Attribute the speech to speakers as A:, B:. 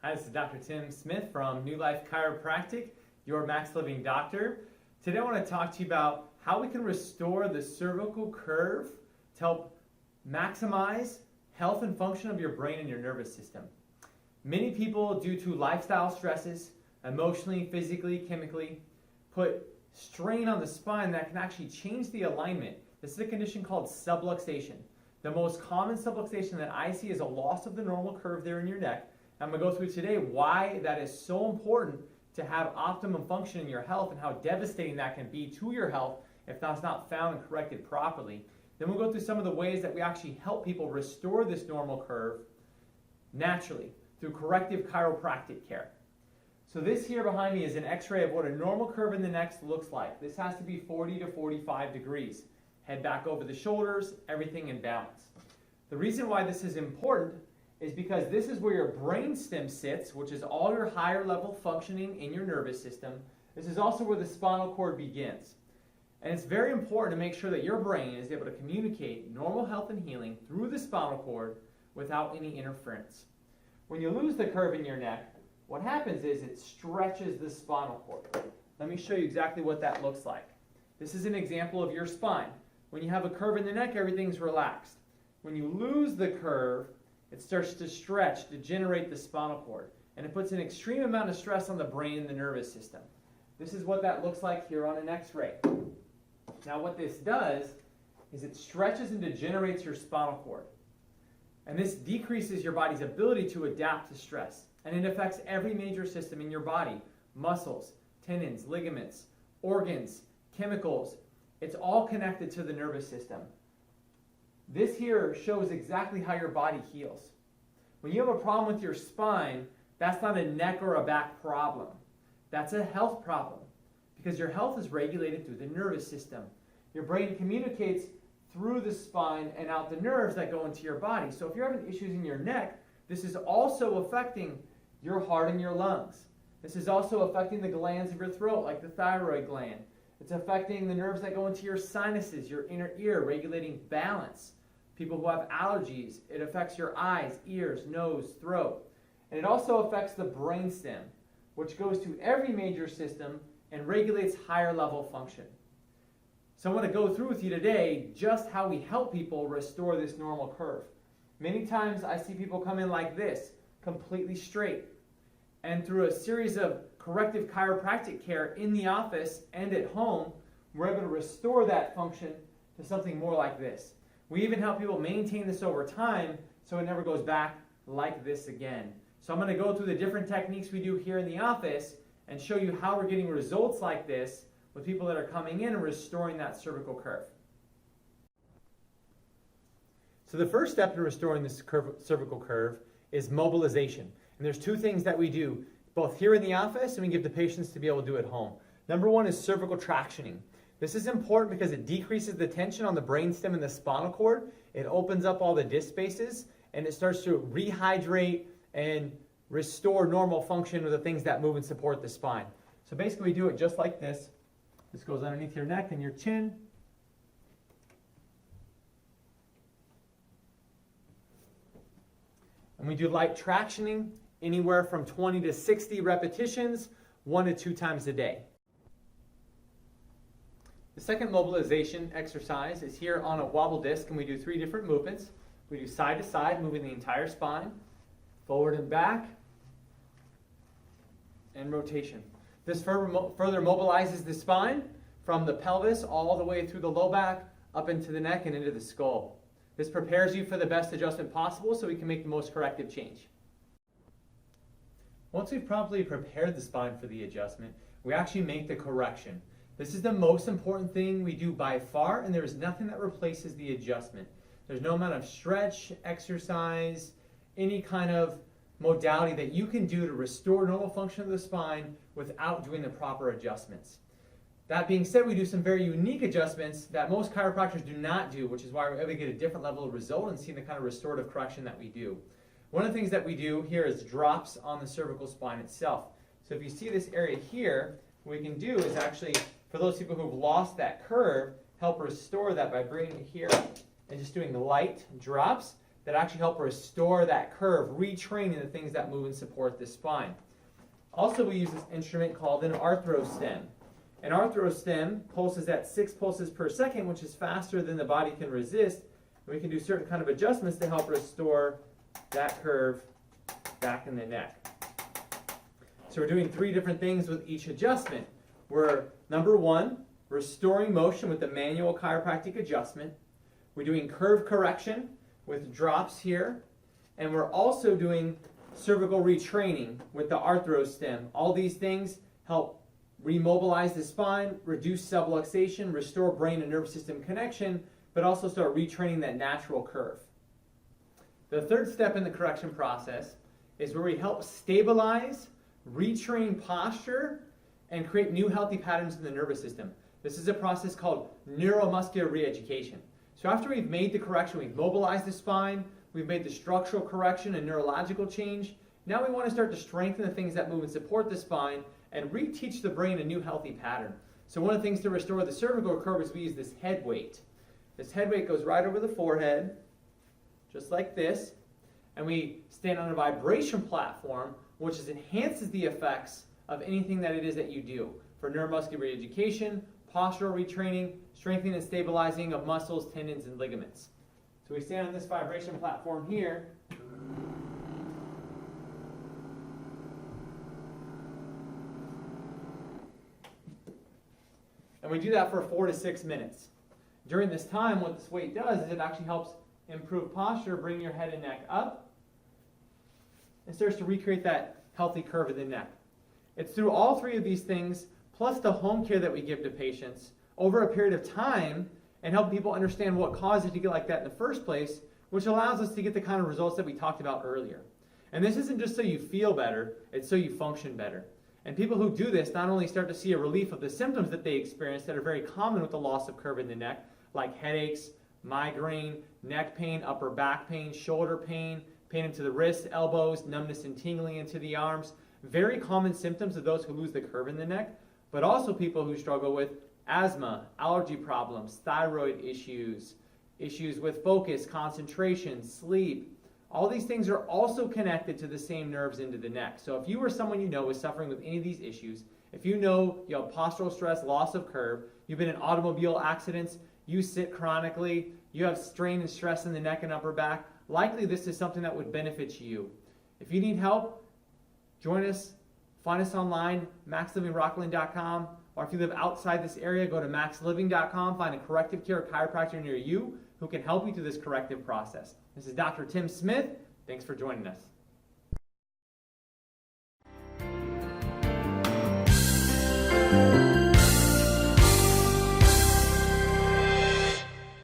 A: Hi, this is Dr. Tim Smith from New Life Chiropractic, your max living doctor. Today I want to talk to you about how we can restore the cervical curve to help maximize health and function of your brain and your nervous system. Many people, due to lifestyle stresses, emotionally, physically, chemically, put strain on the spine that can actually change the alignment. This is a condition called subluxation. The most common subluxation that I see is a loss of the normal curve there in your neck. I'm going to go through today why that is so important to have optimum function in your health and how devastating that can be to your health if that's not found and corrected properly. Then we'll go through some of the ways that we actually help people restore this normal curve naturally through corrective chiropractic care. So this here behind me is an x-ray of what a normal curve in the neck looks like. This has to be 40 to 45 degrees. Head back over the shoulders, everything in balance. The reason why this is important is because this is where your brain stem sits, which is all your higher level functioning in your nervous system. This is also where the spinal cord begins. And it's very important to make sure that your brain is able to communicate normal health and healing through the spinal cord without any interference. When you lose the curve in your neck, what happens is it stretches the spinal cord. Let me show you exactly what that looks like. This is an example of your spine. When you have a curve in the neck, everything's relaxed. When you lose the curve, it starts to stretch, degenerate the spinal cord, and it puts an extreme amount of stress on the brain and the nervous system. This is what that looks like here on an x-ray. Now what this does is it stretches and degenerates your spinal cord. And this decreases your body's ability to adapt to stress. And it affects every major system in your body: muscles, tendons, ligaments, organs, chemicals. It's all connected to the nervous system. This here shows exactly how your body heals. When you have a problem with your spine, that's not a neck or a back problem. That's a health problem because your health is regulated through the nervous system. Your brain communicates through the spine and out the nerves that go into your body. So if you're having issues in your neck, this is also affecting your heart and your lungs. This is also affecting the glands of your throat, like the thyroid gland. It's affecting the nerves that go into your sinuses, your inner ear, regulating balance. People who have allergies, it affects your eyes, ears, nose, throat. And it also affects the brainstem, which goes to every major system and regulates higher level function. So I want to go through with you today just how we help people restore this normal curve. Many times I see people come in like this, completely straight. And through a series of corrective chiropractic care in the office and at home, we're able to restore that function to something more like this. We even help people maintain this over time so it never goes back like this again. So I'm going to go through the different techniques we do here in the office and show you how we're getting results like this with people that are coming in and restoring that cervical curve. So the first step in restoring this cervical curve is mobilization. And there's two things that we do, both here in the office and we give the patients to be able to do at home. Number one is cervical tractioning. This is important because it decreases the tension on the brainstem and the spinal cord. It opens up all the disc spaces and it starts to rehydrate and restore normal function of the things that move and support the spine. So basically we do it just like this. This goes underneath your neck and your chin. And we do light tractioning, anywhere from 20 to 60 repetitions, 1 to 2 times a day. The second mobilization exercise is here on a wobble disc, and we do 3 different movements. We do side to side, moving the entire spine, forward and back, and rotation. This further mobilizes the spine from the pelvis all the way through the low back, up into the neck and into the skull. This prepares you for the best adjustment possible so we can make the most corrective change. Once we've properly prepared the spine for the adjustment, we actually make the correction. This is the most important thing we do by far, and there is nothing that replaces the adjustment. There's no amount of stretch, exercise, any kind of modality that you can do to restore normal function of the spine without doing the proper adjustments. That being said, we do some very unique adjustments that most chiropractors do not do, which is why we're able to get a different level of result and see the kind of restorative correction that we do. One of the things that we do here is drops on the cervical spine itself. So if you see this area here, what we can do is actually, for those people who've lost that curve, help restore that by bringing it here and just doing light drops that actually help restore that curve, retraining the things that move and support the spine. Also, we use this instrument called an arthrostem. An arthrostem pulses at 6 pulses per second, which is faster than the body can resist. And we can do certain kind of adjustments to help restore that curve back in the neck. So we're doing 3 different things with each adjustment. We're, number 1, restoring motion with the manual chiropractic adjustment. We're doing curve correction with drops here. And we're also doing cervical retraining with the arthrostem. All these things help remobilize the spine, reduce subluxation, restore brain and nervous system connection, but also start retraining that natural curve. The third step in the correction process is where we help stabilize, retrain posture, and create new healthy patterns in the nervous system. This is a process called Neuromuscular Education. So after we've made the correction, we've mobilized the spine, we've made the structural correction and neurological change, now we want to start to strengthen the things that move and support the spine and reteach the brain a new healthy pattern. So one of the things to restore the cervical curve is we use this head weight. This head weight goes right over the forehead, just like this, and we stand on a vibration platform which enhances the effects of anything that it is that you do for neuromuscular education, postural retraining, strengthening and stabilizing of muscles, tendons, and ligaments. So we stand on this vibration platform here. And we do that for 4 to 6 minutes. During this time, what this weight does is it actually helps improve posture, bring your head and neck up, and starts to recreate that healthy curve of the neck. It's through all 3 of these things, plus the home care that we give to patients over a period of time, and help people understand what caused it to get like that in the first place, which allows us to get the kind of results that we talked about earlier. And this isn't just so you feel better, it's so you function better. And people who do this not only start to see a relief of the symptoms that they experience that are very common with the loss of curve in the neck, like headaches, migraine, neck pain, upper back pain, shoulder pain, pain into the wrists, elbows, numbness and tingling into the arms, very common symptoms of those who lose the curve in the neck, but also people who struggle with asthma, allergy problems, thyroid issues, issues with focus, concentration, sleep. All these things are also connected to the same nerves into the neck. So if you or someone you know is suffering with any of these issues, if you know you have postural stress, loss of curve, you've been in automobile accidents, you sit chronically, you have strain and stress in the neck and upper back, likely this is something that would benefit you. If you need help, join us, find us online, maxlivingrockland.com, or if you live outside this area, go to maxliving.com, find a corrective care chiropractor near you who can help you through this corrective process. This is Dr. Tim Smith. Thanks for joining us.